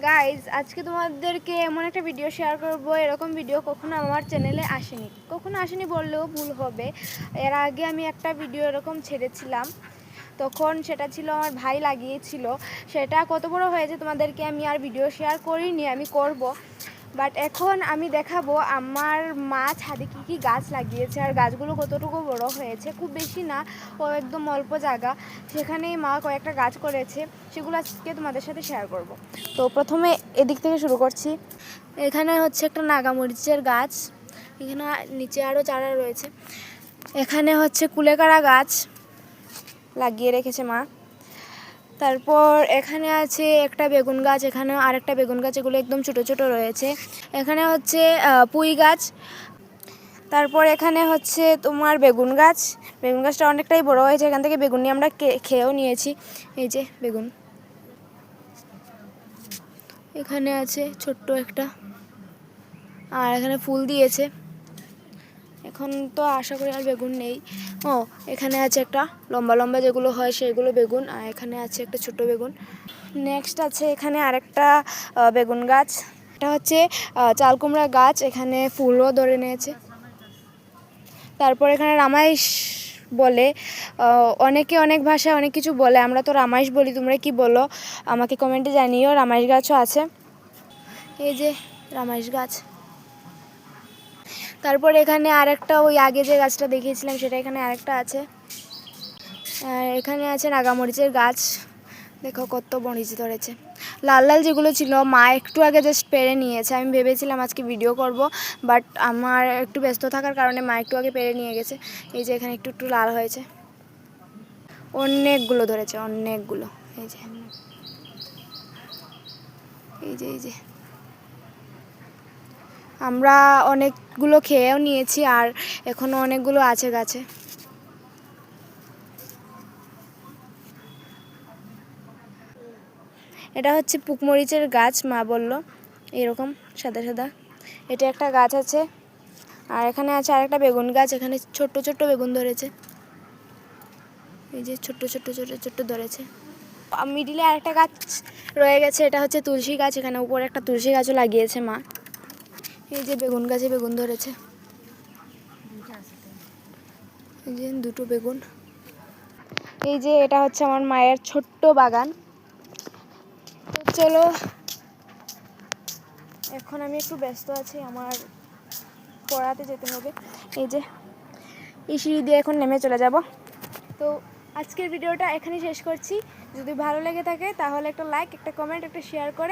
Guys আজকে তোমাদেরকে এমন একটা ভিডিও শেয়ার করব, এরকম ভিডিও কখনো আমার চ্যানেলে আসেনি বললেও ভুল হবে। এর আগে আমি একটা ভিডিও এরকম ছেড়েছিলাম, তখন সেটা ছিল আমার ভাই লাগিয়েছিল। সেটা কত বড় হয়েছে তোমাদেরকে আমি আর ভিডিও শেয়ার করিনি, আমি করব। বাট এখন আমি দেখাবো আমার মা ছাদে কী কী গাছ লাগিয়েছে আর গাছগুলো কতটুকু বড় হয়েছে। খুব বেশি না, ও একদম অল্প জায়গা, সেখানেই মা কয়েকটা গাছ করেছে, সেগুলো আজকে তোমাদের সাথে শেয়ার করব। তো প্রথমে এদিক থেকে শুরু করছি। এখানে হচ্ছে একটা নাগামরিচের গাছ, এখানে নিচে আরও চারা রয়েছে। এখানে হচ্ছে কুলেখাড়া গাছ লাগিয়ে রেখেছে মা। তারপর এখানে আছে একটা বেগুন গাছ, এখানেও আরেকটা বেগুন গাছ, এগুলো একদম ছোটো ছোটো রয়েছে। এখানে হচ্ছে পুঁই গাছ। তারপর এখানে হচ্ছে তোমার বেগুন গাছটা অনেকটাই বড় হয়েছে, এখান থেকে বেগুন নিয়ে আমরা খেয়েও নিয়েছি। এই যে বেগুন, এখানে আছে ছোট্ট একটা, আর এখানে ফুল দিয়েছে। এখন তো আশা করি আর বেগুন নেই। ও, এখানে আছে একটা লম্বা লম্বা যেগুলো হয় সেগুলো বেগুন, আর এখানে আছে একটা ছোট বেগুন। নেক্সট আছে এখানে আরেকটা বেগুন গাছ, এটা হচ্ছে চাল কুমড়া গাছ, এখানে ফুলও ধরে নিয়েছে। তারপর এখানে রামাইশ বলে, অনেকে অনেক ভাষায় অনেক কিছু বলে, আমরা তো রামাইশ বলি, তোমরা কি বলো আমাকে কমেন্টে জানিও। রামাইশ গাছও আছে, এই যে রামাইশ গাছ। তারপর এখানে আরেকটা, ওই আগে যে গাছটা দেখিয়েছিলাম সেটা এখানে আরেকটা আছে। আর এখানে আছে নাগামরিচের গাছ, দেখো কত মরিচ ধরেছে। লাল লাল যেগুলো ছিল মা একটু আগে জাস্ট পেরে নিয়েছে, আমি ভেবেছিলাম আজকে ভিডিও করব, বাট আমার একটু ব্যস্ত থাকার কারণে মা একটু আগে পেরে নিয়ে গেছে। এই যে এখানে একটু একটু লাল হয়েছে, অনেকগুলো ধরেছে, অনেকগুলো। এই যে এই যে এই যে আমরা অনেকগুলো খেয়েও নিয়েছি, আর এখনও অনেকগুলো আছে গাছে। এটা হচ্ছে পুকমরিচের গাছ, মা বলল এরকম সাদা সাদা। এটা একটা গাছ আছে, আর এখানে আছে আরেকটা বেগুন গাছ, এখানে ছোট্ট ছোট্ট বেগুন ধরেছে, এই যে ছোট্ট ছোট্ট ছোট্ট ছোট্ট ধরেছে। মিডিলে আরেকটা গাছ রয়ে গেছে, এটা হচ্ছে তুলসী গাছ, এখানে উপরে একটা তুলসী গাছও লাগিয়েছে মা। এই যে বেগুন গাছে বেগুন ধরেছে, এই যে দুটো বেগুন। এই যে এটা হচ্ছে আমার মায়ের ছোট্ট বাগান। তো চলো, এখন আমি একটু ব্যস্ত আছি, আমার পড়াতে যেতে হবে। এই যে এই সিঁড়ি দিয়ে এখন নেমে চলে যাব। তো আজকের ভিডিওটা এখানেই শেষ করছি। যদি ভালো লেগে থাকে তাহলে একটা লাইক, একটা কমেন্ট, একটা শেয়ার করে